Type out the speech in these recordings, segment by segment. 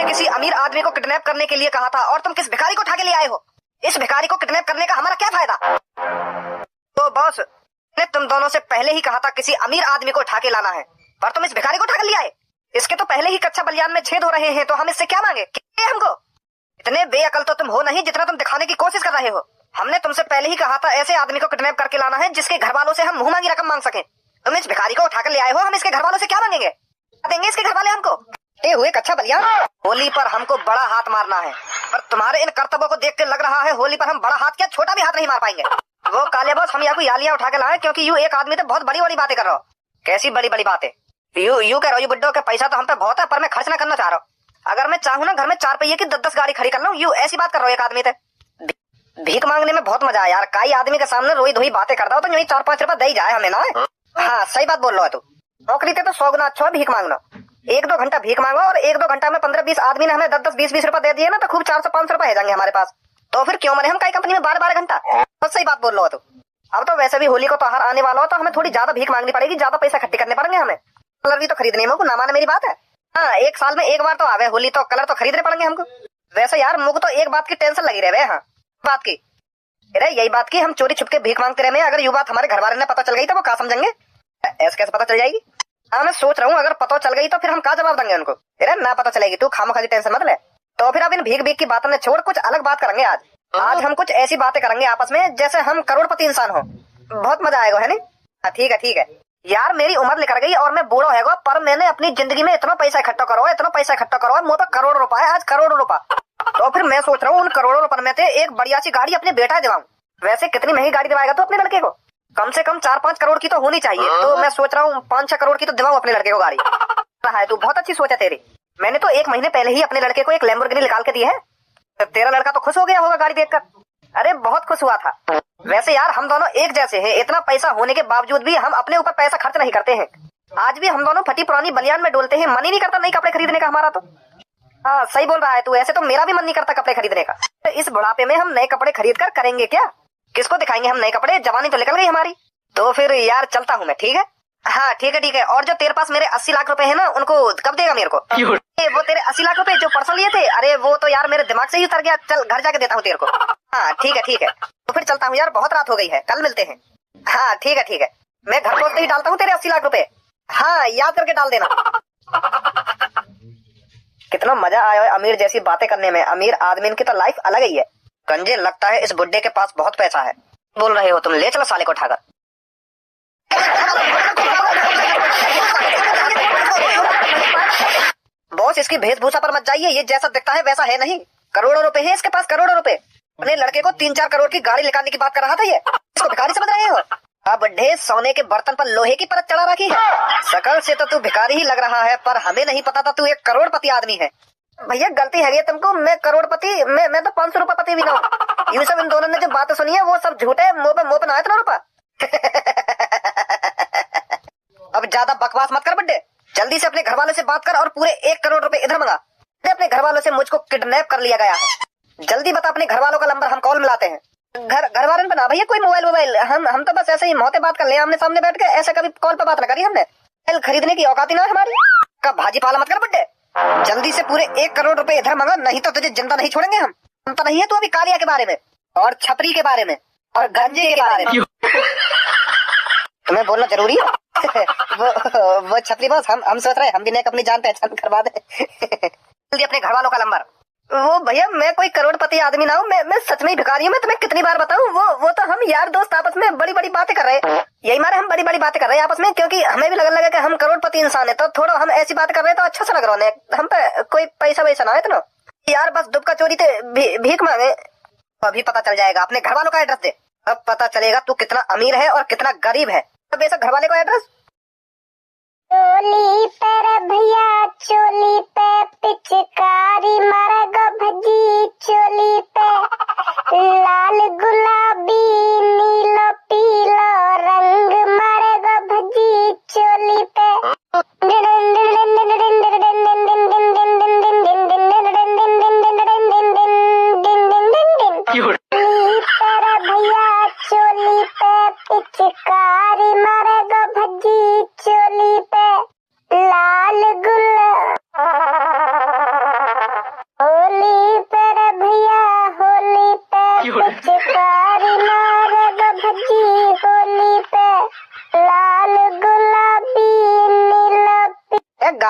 किसी अमीर आदमी को किडनैप करने के लिए कहा था और तुम किस भिखारी को उठा के ले आए हो? इस भिखारी को किडनैप करने का हमारा क्या फायदा? तो बॉस ने तुम दोनों से पहले ही कहा था किसी अमीर आदमी को उठा के लाना है, पर तुम इस भिखारी को उठा कर ले आए। इसके तो पहले ही कच्चा बलियान में छेद हो रहे हैं, तो हम इससे क्या मांगे? क्या हमको? इतने बेअकल तो तुम हो नहीं जितना तुम दिखाने की कोशिश कर रहे हो। हमने तुमसे पहले ही कहा था ऐसे आदमी को किडनैप करके लाना है जिसके घर वालों से हम मुंह मांगी रकम मांग सकें। तुम इस भिखारी को उठाकर ले आए हो, हम इसके घर वालों से क्या मांगेंगे? देंगे इसके घर वाले हमको? ये हुए कच्चा बलियान। होली पर हमको बड़ा हाथ मारना है, पर तुम्हारे इन कर्तव्यों को देख के लग रहा है होली पर हम बड़ा हाथ क्या छोटा भी हाथ नहीं मार पाएंगे। वो काले बॉस, हम यहाँ को यालियां उठा के लाए क्योंकि यू एक आदमी तो बहुत बड़ी बड़ी बातें कर रहा हो। कैसी बड़ी बड़ी बातें? यू कह रहा हो यू बुड्ढो के पैसा तो हम पे बहुत है, पर मैं खर्च ना करना चाह रहा हूँ। अगर मैं चाहूँ ना घर में 4 पहिए की 10 गाड़ी खड़ी कर लूँ, यू ऐसी बात कर रहा हो एक आदमी से। भीख मांगने में बहुत मजा है यार। कई आदमी के सामने रोई धोई बातें करता हो तो यही 4-5 रुपए दे जाए हमें ना। हाँ सही बात बोल रहा है तू। नौकरी थे तो 100 गुना अच्छा भीख मांगना। 1-2 घंटा भीख मांगो और 1-2 घंटा में 15-20 आदमी ने हमें 10-10 20-20 रुपए दे दिए ना, तो खूब 400-500 रुपए है जाएंगे हमारे पास। तो फिर क्यों मरे हम कई कंपनी में 12-12 घंटा। बहुत सही बात बोल रहा हो तू। अब तो वैसे भी होली को त्योहार आने वाला हो तो हमें थोड़ी ज्यादा भीख मांगनी पड़ेगी, ज्यादा पैसा इकट्ठे करने पड़ेंगे हमें। कलर भी तो खरीदने में ना माने मेरी बात है। हाँ 1 साल में 1 बार तो आवे होली, तो कलर तो खरीदने पड़ेंगे हमको। वैसे यार मुझको तो एक बात की टेंशन लगी रहे। हाँ बात की अरे यही बात की हम चोरी छुप के भीख मांगते रहे। अगर ये बात हमारे घर वाले ने पता चल गई तो वो क्या समझेंगे? ऐसे कैसे पता चल जाएगी? हाँ मैं सोच रहा हूँ अगर पता चल गई तो फिर हम क्या जवाब देंगे उनको? अरे ना पता चलेगी, तू खामोखा की टेंशन मत ले। तो फिर अब इन भीख भीख की बातों में छोड़ कुछ अलग बात करेंगे आज। आज हम कुछ ऐसी बातें करेंगे आपस में जैसे हम करोड़पति इंसान हो। बहुत मजा आएगा है नहीं? ठीक है यार, मेरी उम्र निकल गई और मैं बूढ़ा होगा, पर मैंने अपनी जिंदगी में इतना पैसा इकट्ठा करो मुझ पर करोड़ रुपए है आज, करोड़ रुपए। तो फिर मैं सोच रहा हूँ उन करोड़ों रुपए में से एक बढ़िया सी गाड़ी अपने बेटा दिलाऊं। वैसे कितनी महंगी गाड़ी दिलाएगा तो अपने लड़के को? कम से कम 4-5 करोड़ की तो होनी चाहिए। तो मैं सोच रहा हूँ 5-6 करोड़ की तो दिलाऊं अपने लड़के को गाड़ी। है तू बहुत अच्छी सोच है तेरी। मैंने तो 1 महीने पहले ही अपने लड़के को एक लैम्बोर्गिनी निकाल के दी है। तेरा लड़का तो खुश हो गया होगा गाड़ी देखकर। अरे बहुत खुश हुआ था। वैसे यार हम दोनों एक जैसे हैं, इतना पैसा होने के बावजूद भी हम अपने ऊपर पैसा खर्च नहीं करते हैं। आज भी हम दोनों फटी पुरानी बलियान में डोलते हैं। मन ही नहीं करता नए कपड़े खरीदने का हमारा तो। हाँ सही बोल रहा है तू। ऐसे तो मेरा भी मन नहीं करता कपड़े खरीदने का। तो इस बुढ़ापे में हम नए कपड़े खरीद कर करेंगे क्या? किसको दिखाएंगे हम नए कपड़े? जवानी तो निकल गई हमारी। तो फिर यार चलता हूँ मैं, ठीक है? हाँ ठीक है। और जो तेरे पास मेरे 80 लाख रुपए है ना, उनको कब देगा मेरे को? वो तेरे 80 लाख रुपए जो परसों लिए थे, अरे वो तो यार मेरे दिमाग से ही उतर गया। चल घर जाके देता हूँ तेरे को। हाँ ठीक है। तो फिर चलता हूँ यार, बहुत रात हो गई है, कल मिलते हैं। हाँ ठीक है। मैं घर पहुंचते ही डालता हूँ तेरे 80 लाख रुपए। हाँ याद करके डाल देना। कितना मजा आया है अमीर जैसी बातें करने में। अमीर आदमी की तो लाइफ अलग ही है। गंजे लगता है इस बुड्ढे के पास बहुत पैसा है। बोल रहे हो तुम? ले चलो साले को उठाकर। बॉस इसकी वेशभूषा पर मत जाइए, ये जैसा दिखता है वैसा है नहीं। करोड़ों रुपए है इसके पास, करोड़ों रुपए। अपने लड़के को 3-4 करोड़ की गाड़ी निकालने की बात कर रहा था। ये इसको भिखारी समझ रहे हो? अब बुड्ढे सोने के बर्तन पर लोहे की परत चढ़ा रखी है। शकल से तो तू भिखारी ही लग रहा है, पर हमें नहीं पता था तू एक करोड़पति आदमी है। भैया गलती है तुमको, मैं करोड़पति मैं तो 500 रुपए पति भी ना हूँ। यूं सब इन दोनों ने जो बातें सुनी है वो सब झूठे। मुंह पे ना इतना रुपया। अब ज्यादा बकवास मत कर बुड्ढे। जल्दी से अपने घर वालों से बात कर और पूरे 1 करोड़ रुपए इधर मंगा। अपने घर वालों से मुझको किडनैप कर लिया गया है। जल्दी बता अपने घर वालों का नंबर, हम कॉल मिलाते हैं। घर वालों पे ना भैया कोई मोबाइल। हम तो बस ऐसे ही मोहते बात कर ले आमने सामने बैठ के। ऐसे कभी कॉल पे बात ना करी हमने। खरीदने की औकात ही ना हमारी। का भाजी पाला मत कर बुड्ढे। जल्दी से पूरे 1 करोड़ रुपए इधर मंगा, नहीं तो तुझे जिंदा नहीं छोड़ेंगे हम। तो नहीं है तू अभी कालिया के बारे में और छपरी के बारे में और गंजे के बारे में तुम्हें बोलना जरूरी है? वो छपरी बॉस, हम सोच रहे हम भी अपनी जान पहचान करवा दे। जल्दी अपने घर वालों का नंबर। वो भैया मैं कोई करोड़पति आदमी ना हूँ, मैं सच में भिखारी हूँ। मैं तुम्हें कितनी बार बताऊँ? वो तो हम यार दोस्त आपस में बड़ी बड़ी बातें कर रहे हैं। यही मारे हम बड़ी बड़ी बातें कर रहे हैं आपस में, क्योंकि हमें भी लगने लगा कि हम करोड़पति इंसान है। तो थोड़ा हम ऐसी बात कर रहे हैं तो अच्छा सा लग रहा है। हम पे कोई पैसा वैसा ना है इतना यार। बस दुबका चोरी थे भीख मांगे। अभी पता चल जाएगा। अपने घर वालों का एड्रेस दे, अब पता चलेगा तू कितना अमीर है और कितना गरीब है। अब ऐसा घर वाले का एड्रेस। चोली पर भैया चोली पे पिचकारी मारेगा भजी। चोली पे लाल गुलाबी नीलो पीलो रंग मारेगा भजी। चोली पे भैया चोली पे पिचकारी मारेगा भजी। चोली पे लाल गुलाब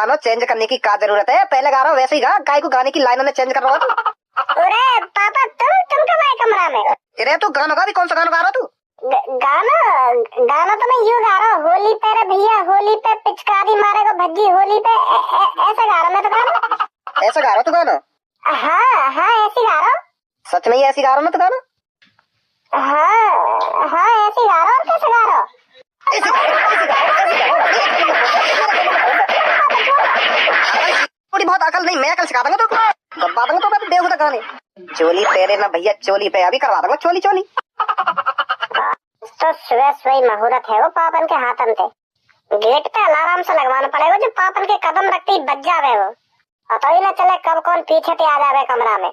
गाना चेंज करने की क्या जरूरत है? पहले गा रहा हूँ वैसे ही गा, काय को गाने की लाइनों में चेंज कर रहा हो? अरे पापा तुम कब आए कमरा में? अरे तू गाना गा भी, कौन सा गाना गा रहा तू? गाना तो मैं यूँ गा रहा हूँ, होली पे रे भैया होली पे पिचकारी मारेगा भज्जी होली पे, ऐसा गा रहा हूँ मैं तो गाना। ऐसा गा रहा तू गाना? हाँ ऐसी गा रहा हूँ। सच में ही ऐसी गा रहा हूँ ना तू गाना? हाँ ऐसी गा रहा हूँ। कैसे गा रहा हूँ? थोड़ी बहुत अकल नहीं, मैं अकल सिखा दूंगा तो दबा दूंगा तो मैं बेहुदा गाने। चोली पेरे ना भैया चोली पे, अभी करवा दूंगा चोली चोली। तो सुबह मुहूर्त है वो पापन के हाथन पे, गेट पे अलार्म से लगवाना पड़ेगा जो पापन के कदम रखते ही बज जावे वो, पता ही ना चले कब कौन पीछे से आ जावे कमरा में।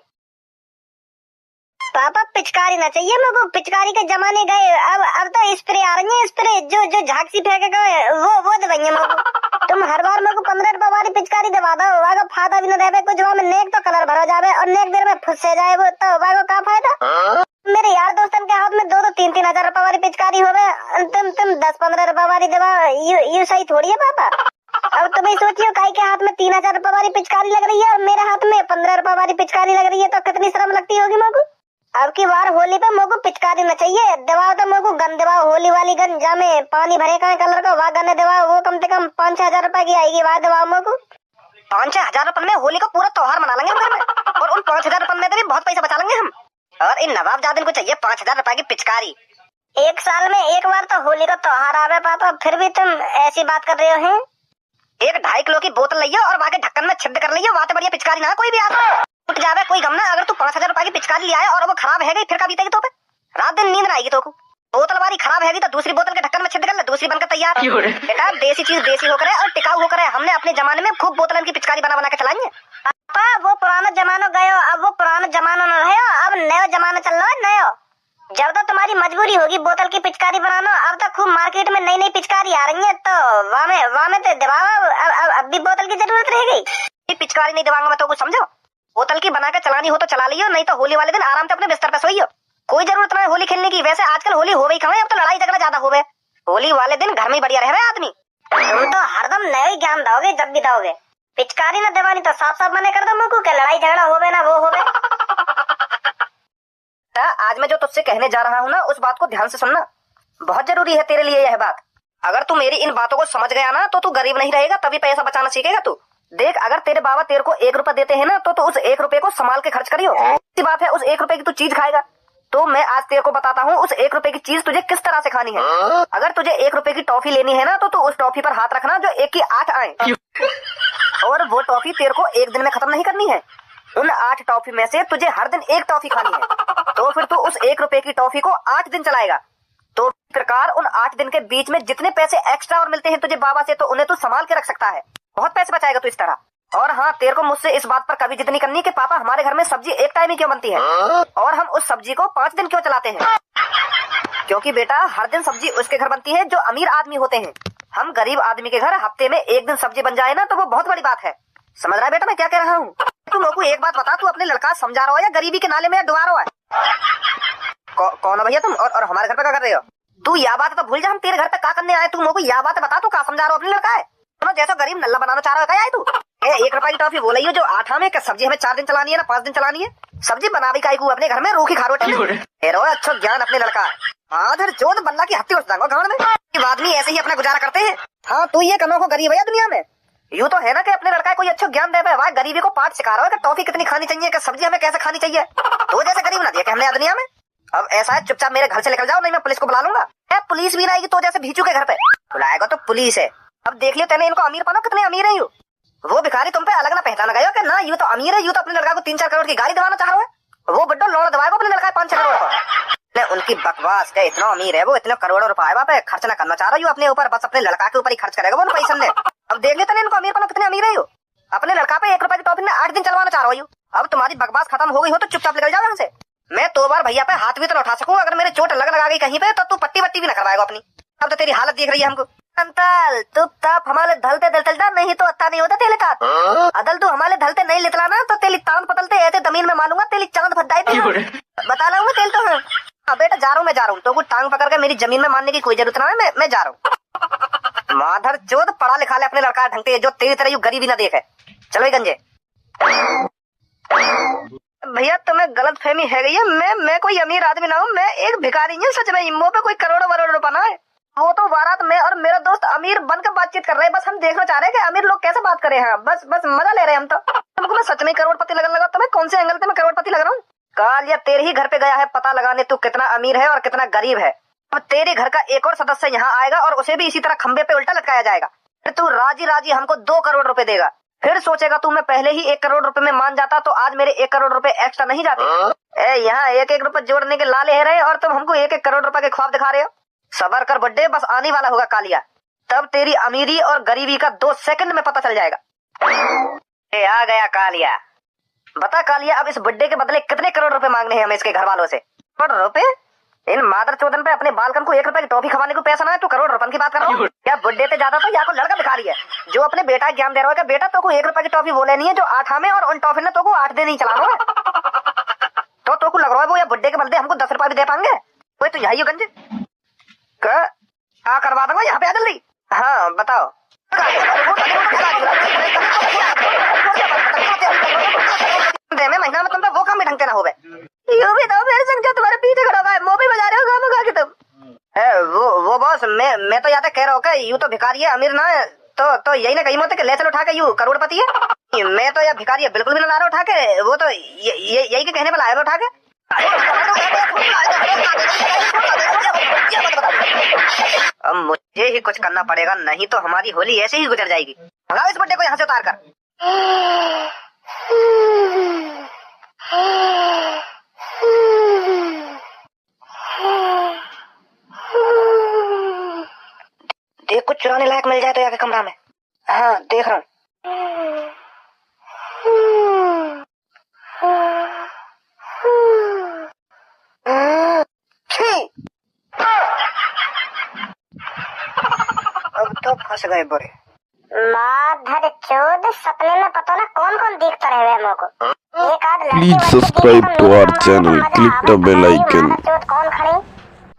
पापा पिचकारी ना चाहिए मेरे को, पिचकारी के जमाने गए, अब तो स्प्रे आ रही है, स्प्रे जो झांकसी फेंके गए वो दवाइयां मेरे को। तुम हर बार मेरे को 15 रुपए वाली पिचकारी दवा दो, वागा फायदा भी न देवे कुछ, वहाँ में नेक तो कलर भरा जावे और नेक देर में फुस से जाए वो, तो वागा का फायदा? मेरे यार दोस्तन के हाथ में 2-3 हजार रुपए वाली पिचकारी होवे, तुम 10-15 रुपए वाली दवा, यू सही थोड़ी है पापा। अब तुम ही सोचियो काई के हाथ में 3000 रुपए वाली पिचकारी लग रही है और मेरे हाथ में 15 रुपए वाली पिचकारी लग रही है, तो कितनी शर्म लगती होगी मेरे को। अब की बार होली पे मेरे को पिचकारी न चाहिए, दवाओ तो मेरे को गन दवाओ, होली वाली गन जामे पानी भरे का कलर का, वह गन दवाओ, वो कम से कम 5-6 हजार रुपए की आएगी, वह दवाओ मेरे को। 5-6 हजार रुपए में होली का पूरा त्योहार मना लेंगे हम घर में, और उन 5 हजार रुपए में भी बहुत पैसा बचा लेंगे हम। और इन नवाबजादिन को चाहिए 5 हजार रुपए की पिचकारी। एक साल में एक बार तो होली का त्योहार आवे पापा, फिर भी तुम ऐसी बात कर रहे हो हैं। 1-2.5 किलो की बोतल लियो और वहाँ के ढक्कन में छिद्र कर लियो, वहाँ बढ़िया पिचकारी ना कोई भी आता उठ जावे कोई गम ना। अगर तू 5 हजार रुपए की पिचकारी ले आया और वो खराब है गई, फिर क्या बीतेगी तो पे? रात दिन नींद ना आएगी तो को। बोतल वाली खराब है गई तो दूसरी बोतल के ढक्कन में छिद्र कर ले, दूसरी बनकर तैयार। बेटा देसी चीज देसी होकर और टिकाऊ होकर, हमने अपने जमाने में खूब बोतलन की पिचकारी बना के चलाई है। पापा वो पुराना जमाना गयो, अब वो पुराना जमाना न रहे, अब नया जमाना चल रहा है नया। जब तक तुम्हारी मजबूरी होगी बोतल की पिचकारी बनाना, अब तक खूब मार्केट में नई पिचकारी आ रही है, तो वहाँ में तो दबावा, अब भी बोतल की जरूरत रह गई। पिचकारी नहीं दबाऊंगा मैं तो कुछ समझो, बोतल की बना के चलानी हो तो चला लियो, नहीं तो होली वाले दिन आराम से अपने बिस्तर पे सोइयो, कोई जरूरत नहीं होली खेलने की। वैसे आजकल होली हो गई कहाँ, अब तो लड़ाई झगड़ा ज्यादा हो गए, होली वाले दिन घर में बढ़िया रहे आदमी। तुम तो हरदम नया ही ज्ञान दोगे जब भी दोगे, पिचकारी ना दबानी तो साफ साफ मना कर दो मुझको कि लड़ाई झगड़ा होवे ना वो होवे। आज मैं जो तुझसे कहने जा रहा हूँ ना, उस बात को ध्यान से सुनना, बहुत जरूरी है तेरे लिए यह बात। अगर तू मेरी इन बातों को समझ गया ना, तो तू गरीब नहीं रहेगा, तभी पैसा बचाना सीखेगा तू। देख अगर तेरे बाबा तेरे को 1 रुपया देते हैं ना, तो उस 1 रुपये को संभाल के खर्च करियो। ऐसी बात है उस 1 रुपये की तू चीज खाएगा, तो मैं आज तेरे को बताता हूँ उस 1 रुपये की चीज तुझे किस तरह से खानी है। अगर तुझे 1 रुपये की टॉफी लेनी है ना, तो तू उस टॉफी पर हाथ रखना जो 1 की 8 आए, और वो टॉफी तेरे को एक दिन में खत्म नहीं करनी है। उन 8 टॉफी में से तुझे हर दिन 1 टॉफी खानी है, तो फिर तू उस 1 रुपये की टॉफी को 8 दिन चलाएगा। तो इस प्रकार उन 8 दिन के बीच में जितने पैसे एक्स्ट्रा और मिलते हैं तुझे बाबा से, तो उन्हें तू संभाल के रख सकता है, बहुत पैसे बचाएगा तू इस तरह। और हाँ, तेरे को मुझसे इस बात पर कभी जिद नहीं करनी कि पापा हमारे घर में सब्जी एक टाइम ही क्यों बनती है और हम उस सब्जी को 5 दिन क्यों चलाते हैं, क्योंकि बेटा हर दिन सब्जी उसके घर बनती है जो अमीर आदमी होते हैं। हम गरीब आदमी के घर हफ्ते में 1 दिन सब्जी बन जाए ना, तो वो बहुत बड़ी बात है। समझ रहा है बेटा मैं क्या कह रहा हूँ? तू मेरे को एक बात बता, तू अपने लड़का समझा रहा हो या गरीबी के नाले में डुबा रहा है? कौन हो भैया तुम, और हमारे घर पे क्या कर रहे हो? तू यह बात तो भूल जा, हम तेरे घर पे क्या करने आए, तू मेरे को यह बात बता, तू क्या समझा रहा हो अपने लड़का है? जैसा गरीब नल्ला बनाना चाह रहा है तू। 1 रुपए की टॉफी बोल रही हो जो 8 में, सब्जी हमें 4 दिन चलानी है ना 5 दिन चलानी है, सब्जी बना भी काई को अपने घर में रूखी खारोटे में। अच्छा ज्ञान अपने लड़का है, आधर चोद बल्ला की हत्या हो गाँव में, आदमी ऐसे ही अपना गुजारा करते हैं। हाँ तू ये कनो को गरीब है दुनिया में, यूँ तो है ना कि अपने लड़का कोई अच्छा ज्ञान दे पाए, गरीबी को पाठ सिखा रहा है कि टॉफी कितनी खानी चाहिए, कि सब्जी हमें कैसे खानी चाहिए। तो जैसे गरीब ना दिया कि हमने दुनिया में। अब ऐसा है चुपचाप मेरे घर से निकल जाओ, नहीं मैं पुलिस को बुला लूंगा। पुलिस भी ना आएगी तो जैसे भीचू के घर पे बुलाएगा तो पुलिस है। अब देख लियो तेने इनको अमीर पाना कितने अमीर है यू, वो भिखारी तुम पे अलग ना पहचाना गया कि ना यू तो अमीर है, यू तो अपने लड़का को 3-4 करोड़ की गाड़ी दिलाना चाह रहा है, वो बड्डो लोन दवाएगा अपने लड़का 5-6 करोड़ का। उनकी बकवास के इतना अमीर है वो, इतने करोड़ों रुपए पे खर्च ना करना चाह रहा यू अपने ऊपर, बस अपने लड़का के ऊपर ही खर्च करेगा वो पैसा ने। अब देख लियो तेने इनको अमीर पाना कितने अमीर है यू, अपने लड़का पे 1 रुपए की टॉफी में 8 दिन चलवाना चाह रहा हूँ। अब तुम्हारी बकवास खत्म हो गई हो तो चुपचाप निकल जाओ यहाँ से, मैं 2 बार भैया पे हाथ भी तो उठा सकूं, अगर मेरे चोट लगा गई कहीं पे तो तू पट्टी वट्टी भी ना करवाएगा अपनी। अब तो तेरी हालत देख रही है हमको। अंतल तू तप हमारे धलते दलता नहीं तो अच्छा नहीं होता तेरे का अदल, तू हमारे धलते नहीं लितला ना तो तेरी तांग पतलते ऐसे जमीन में मानूंगा, तेरी चांद फटाई बता रहा हूँ तेल तो है। हाँ बेटा जा रहा हूँ, मैं जा रहा हूँ, तो कुछ टांग पकड़ के मेरी जमीन में मारने की कोई जरूरत ना है, मैं जा रहा हूँ। माधर चोद पढ़ा लिखा ले अपने लड़का ढंग से, जो तेरी तरह यूं गरीबी ना देखे। चलो भाई गंजे। भैया तुम्हें गलत फहमी है गई है, मैं कोई अमीर आदमी ना हूँ, मैं एक भिखारी हूँ सच में। मुंह पे कोई करोड़ों वरोड़ रुपया ना है। वो तो बारात में और मेरा दोस्त अमीर बनकर बातचीत कर रहे हैं, बस हम देखना चाह रहे हैं कि अमीर लोग कैसे बात करे हैं। बस मजा ले रहे हैं हम तो। तुमको मैं सच में करोड़पति लगने लगा? तुम्हें कौन से एंगल से मैं करोड़पति लग रहा हूँ? कालिया तेरे ही घर पे गया है पता लगाने तू कितना अमीर है और कितना गरीब है। अब तेरे घर का एक और सदस्य यहाँ आएगा और उसे भी इसी तरह खंबे पे उल्टा लटकाया जाएगा। फिर तू राजी राजी हमको 2 करोड़ रुपए देगा। फिर सोचेगा तू मैं पहले ही 1 करोड़ रुपए में मान जाता तो आज मेरे 1 करोड़ रुपए एक्स्ट्रा नहीं जाते। यहाँ 1-1 रुपए जोड़ने के लाले है रहे और तुम हमको 1-1 करोड़ रुपए के ख्वाब दिखा रहे हो। सबर कर बड्डे, बस आने वाला होगा कालिया, तब तेरी अमीरी और गरीबी का 2 सेकंड में पता चल जाएगा। आ गया कालिया। बता कालिया, अब इस बड्डे के बदले कितने करोड़ रुपए मांगने हैं हमें इसके घर वालों से? करोड़ रुपए? इन मादर चौदन पे अपने बालकन को 1 रुपए की टॉफी खवाने को पैसा ना है, तू करोड़ रुपए की बात कर रहा हूँ क्या? बुड्ढे पे ज्यादा तो या को लड़का भिखारी है जो अपने बेटा ज्ञान दे रहा है। बेटा तो को 1 रुपए की टॉफी वो लेनी है जो 8 हमें और उन टॉफी ने तो को 8 दिन ही चलाना है। तो को लग रहा है वो या बुड्ढे के बदले हमको 10 रुपए भी दे पाएंगे? कोई तो यही हो गंज करवा दूंगा यहाँ पे आ जल्दी। हाँ बताओ। महीना में तुम वो काम भी ढंग से ना हो गए। यूं भी तो मेरे संग तुम्हारे पीछे खड़ा हुआ है, मोबी बजा रहे हो गाँव गा के तुम। वो बॉस मैं तो याद कह रहा हूँ कि यूं तो भिखारी है अमीर ना है, तो यही ना कही मत कि ले चलो उठा के यूं करोड़पति है। मैं तो यार भिखारी है बिल्कुल भी ना ला रहा उठा के, वो तो यही के कहने पर लाया उठा के। अब मुझे ही कुछ करना पड़ेगा, नहीं तो हमारी होली ऐसे ही गुजर जाएगी। भगाओ इस बड्डे को यहाँ से उतार कर। देख कुछ चुराने लायक मिल जाए तो यहाँ के कमरा में। हाँ देख रहा हूँ। अब तो फंस गए बुरे। माधर चोद, सपने में पता ना कौन कौन देखता रहे हुए हमको। एक आध लड़की Please subscribe to our channel. Click the bell icon. माधर चोद कौन खड़ी?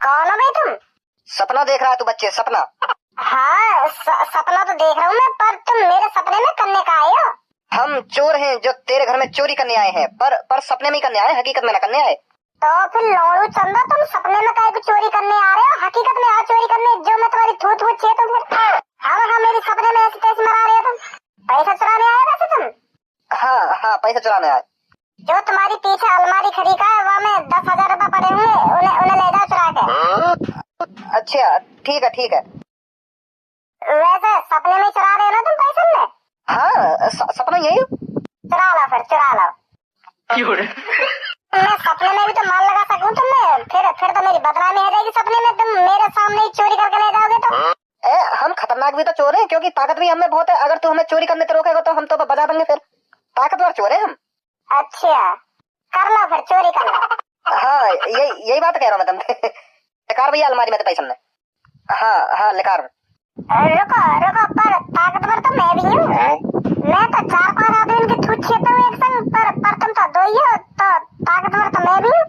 कौन हो भाई तुम? सपना देख रहा है तू बच्चे? सपना? हाँ सपना तो देख रहा हूँ मैं, पर तुम मेरे सपने में करने का आए हो? हम चोर हैं जो तेरे घर में चोरी करने आए हैं, पर सपने में करने आए, हकीकत में न करने आए। तो फिर लौड़ू चंदा, तुम सपने में काहे को चोरी करने आ रहे हो? हकीकत में आ चोरी करने जो मैं तुम्हारी थूत वूत छे तो फिर हाँ मेरी सपने में ऐसी तैसी मरा रहे हो तुम। पैसा चुराने आए वैसे तुम? हाँ पैसा चुराने आए। जो तुम्हारी पीछे अलमारी खड़ी का है वहाँ में 10,000 रुपए पड़े होंगे, उन्हें ले जाओ चुरा के। अच्छा ठीक है। वैसे सपने में चुरा रहे हो ना तुम पैसे में? हाँ सपना यही। चुरा लो फिर चुरा लो। मैं सपने में भी तो माल लगा सकूं तुम्हें, फिर तो मेरी बदनामी हो जाएगी। सपने में तुम मेरे सामने ही चोरी करके ले जाओगे तो। हम खतरनाक भी तो चोर हैं, क्योंकि ताकत भी हमें बहुत है। अगर तू हमें चोरी करने से रोकेगा तो हम तो बजा देंगे। फिर ताकतवर चोर है हम। अच्छा कर लो फिर, चोरी कर लो। हाँ यही बात कह रहा हूँ मैं तुमसे। लिकार भैया अलमारी में तो पैसा नहीं। हाँ लिकार। रुको पर ताकतवर तो मैं भी हूँ। मैं तो 4-5 आदमी की थूत छेता हूँ एक संग, पर तुम तो 2 ही हो, तो ताकतवर तो मैं भी हूँ।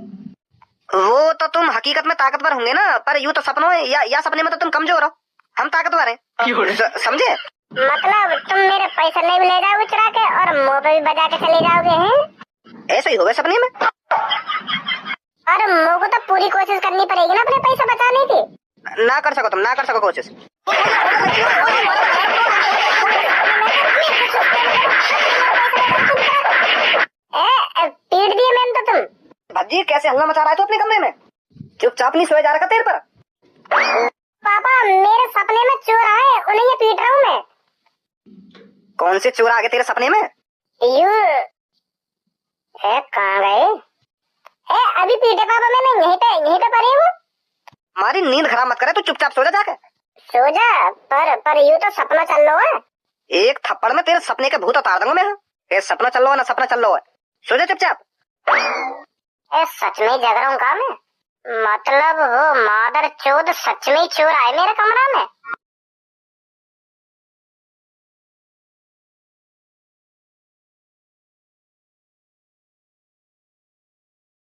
वो तो तुम हकीकत में ताकतवर होंगे ना, पर यूं तो सपनों में या सपने में तो तुम कमजोर हो। हम ताकतवर हैं, समझे? मतलब तुम मेरे पैसे नहीं भी ले जाओगे चुरा के और मुंह पे भी बजा के चले जाओगे हैं? ऐसे ही होगा सपने में। और मुंह को तो पूरी कोशिश करनी पड़ेगी ना अपने पैसे बचाने की। ना कर सको कोशिश। पीट दिए मैंने तो तुम। भज्जी कैसे हल्ला मचा रहा है तू अपने कमरे में? चुपचाप नहीं सोया जा रहा तेरे पर? पापा मेरे सपने में चोर आए, उन्हें ये पीट रहा हूँ मैं। कौन से चोर आ गए तेरे सपने में? कहाँ गए? अभी पीटे पापा, मैंने यहीं पे पड़ी हूँ। हमारी नींद खराब मत करे, तू चुपचाप सो जा जाके। सो जा, पर यूं तो सपना चल रहा है। एक थप्पड़ में तेरे सपने के भूत उतार दूंगा मैं। ये सपना चल रहा है ना सपना चल रहा है। सो जा चुपचाप। सच में जग रहा हूँ क्या मैं? मतलब वो मादर चोद सच में ही चोर आए मेरे कमरा में?